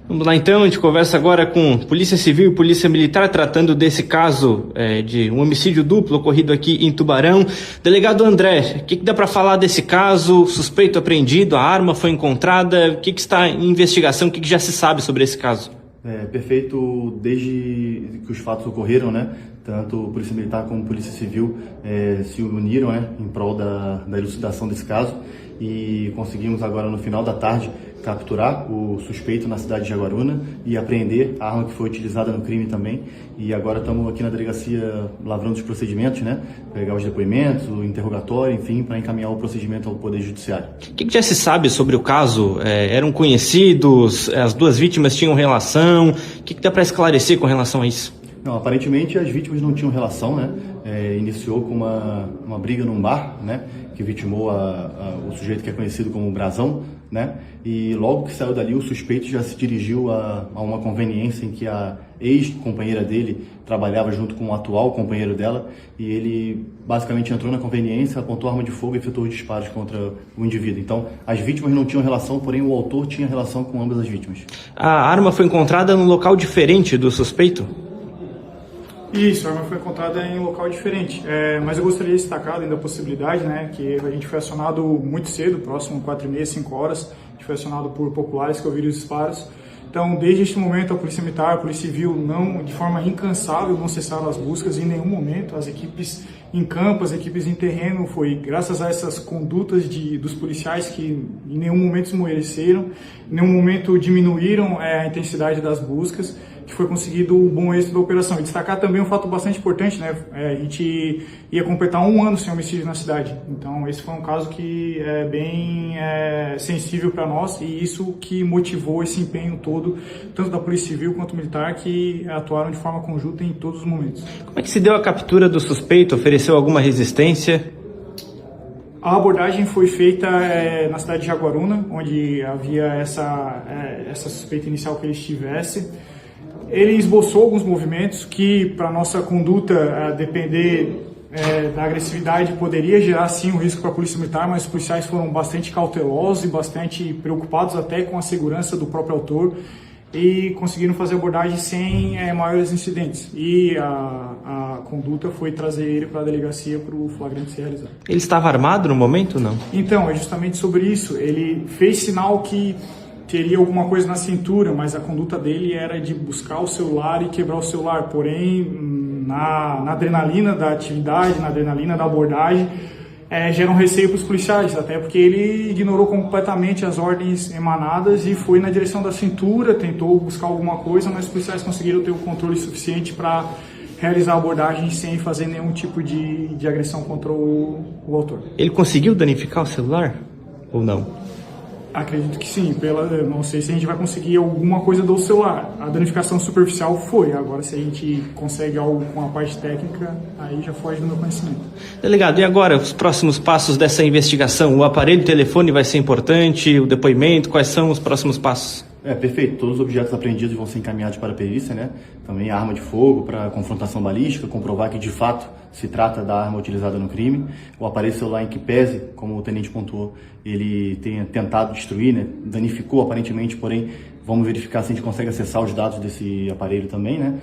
Vamos lá então, a gente conversa agora com Polícia Civil e Polícia Militar, tratando desse caso de um homicídio duplo ocorrido aqui em Tubarão. Delegado André, o que dá para falar desse caso? Suspeito apreendido, a arma foi encontrada, o que está em investigação, o que já se sabe sobre esse caso? Perfeito, desde que os fatos ocorreram, né? Tanto Polícia Militar como Polícia Civil se uniram, né, em prol da elucidação desse caso e conseguimos agora no final da tarde capturar o suspeito na cidade de Jaguaruna e apreender a arma que foi utilizada no crime também. E agora estamos aqui na delegacia lavrando os procedimentos, né? Pegar os depoimentos, o interrogatório, enfim, para encaminhar o procedimento ao Poder Judiciário. O que já se sabe sobre o caso? Eram conhecidos? As duas vítimas tinham relação? O que dá para esclarecer com relação a isso? Não, aparentemente as vítimas não tinham relação, né? Iniciou com uma briga num bar, né? Que vitimou o sujeito que é conhecido como Brasão, né? E logo que saiu dali, o suspeito já se dirigiu a uma conveniência em que a ex-companheira dele trabalhava junto com o atual companheiro dela e ele basicamente entrou na conveniência, apontou a arma de fogo e efetuou os disparos contra o indivíduo. Então, as vítimas não tinham relação, porém o autor tinha relação com ambas as vítimas. A arma foi encontrada num local diferente do suspeito? Isso, a arma foi encontrada em um local diferente, mas eu gostaria de destacar, além da possibilidade, né, que a gente foi acionado muito cedo, próximo 4h30, 5 horas, a gente foi acionado por populares que ouviram os disparos. Então, desde este momento, a Polícia Militar, a Polícia Civil, não, de forma incansável, não cessaram as buscas em nenhum momento. As equipes em campo, as equipes em terreno, foi graças a essas condutas dos policiais que em nenhum momento esmoeleceram, em nenhum momento diminuíram a intensidade das buscas, que foi conseguido o bom êxito da operação. E destacar também um fato bastante importante, né? A gente ia completar 1 ano sem homicídio na cidade. Então, esse foi um caso que é bem sensível para nós e isso que motivou esse empenho todo, tanto da Polícia Civil quanto militar, que atuaram de forma conjunta em todos os momentos. Como é que se deu a captura do suspeito? Ofereceu alguma resistência? A abordagem foi feita na cidade de Jaguaruna, onde havia essa suspeita inicial que ele estivesse. Ele esboçou alguns movimentos que, para nossa conduta, depender da agressividade, poderia gerar sim um risco para a Polícia Militar, mas os policiais foram bastante cautelosos e bastante preocupados até com a segurança do próprio autor e conseguiram fazer a abordagem sem maiores incidentes. E a conduta foi trazer ele para a delegacia para o flagrante ser realizado. Ele estava armado no momento ou não? Então, é justamente sobre isso. Ele fez sinal que teria alguma coisa na cintura, mas a conduta dele era de buscar o celular e quebrar o celular. Porém, na adrenalina da atividade, na adrenalina da abordagem, gera um receio para os policiais, até porque ele ignorou completamente as ordens emanadas e foi na direção da cintura, tentou buscar alguma coisa, mas os policiais conseguiram ter o controle suficiente para realizar a abordagem sem fazer nenhum tipo de agressão contra o autor. Ele conseguiu danificar o celular ou não? Acredito que sim, não sei se a gente vai conseguir alguma coisa do celular. A danificação superficial foi, agora se a gente consegue algo com a parte técnica, aí já foge do meu conhecimento. Delegado, e agora os próximos passos dessa investigação? O aparelho de telefone vai ser importante, o depoimento, quais são os próximos passos? Perfeito. Todos os objetos apreendidos vão ser encaminhados para a perícia, né? Também a arma de fogo para confrontação balística, comprovar que de fato se trata da arma utilizada no crime. O aparelho celular em que pese, como o tenente pontuou, ele tenha tentado destruir, né? Danificou aparentemente, porém vamos verificar se a gente consegue acessar os dados desse aparelho também, né?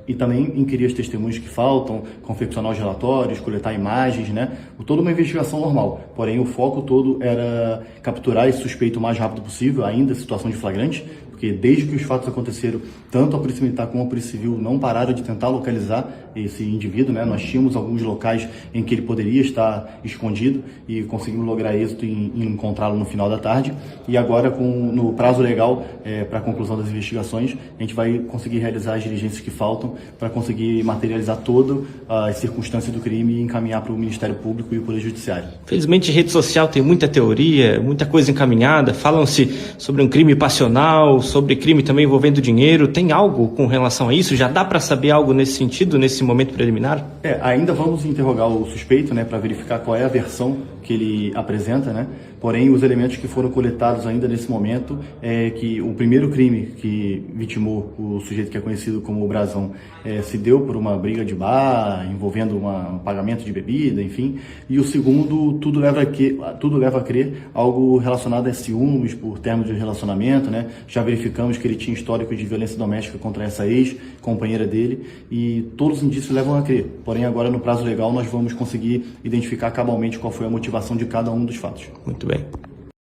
E também inquirir as testemunhas que faltam, confeccionar os relatórios, coletar imagens, né? Toda uma investigação normal. Porém, o foco todo era capturar esse suspeito o mais rápido possível, ainda em situação de flagrante, porque desde que os fatos aconteceram, tanto a Polícia Militar como a Polícia Civil não pararam de tentar localizar esse indivíduo, né? Nós tínhamos alguns locais em que ele poderia estar escondido e conseguimos lograr êxito em encontrá-lo no final da tarde. E agora, no prazo legal para a conclusão das investigações, a gente vai conseguir realizar as diligências que faltam para conseguir materializar todas as circunstâncias do crime e encaminhar para o Ministério Público e o Poder Judiciário. Felizmente, rede social tem muita teoria, muita coisa encaminhada. Falam-se sobre um crime passional, sobre crime também envolvendo dinheiro. Tem algo com relação a isso? Já dá para saber algo nesse sentido, nesse momento preliminar? Ainda vamos interrogar o suspeito, né, para verificar qual é a versão que ele apresenta, né? Porém, os elementos que foram coletados ainda nesse momento é que o primeiro crime que vitimou o sujeito que é conhecido como o Brazão se deu por uma briga de bar, envolvendo um pagamento de bebida, enfim. E o segundo, tudo leva a crer algo relacionado a ciúmes por termos de relacionamento, né? Já verificamos que ele tinha histórico de violência doméstica contra essa ex-companheira dele e todos os indícios levam a crer. Porém, agora no prazo legal nós vamos conseguir identificar cabalmente qual foi a motivação de cada um dos fatos. Muito bem.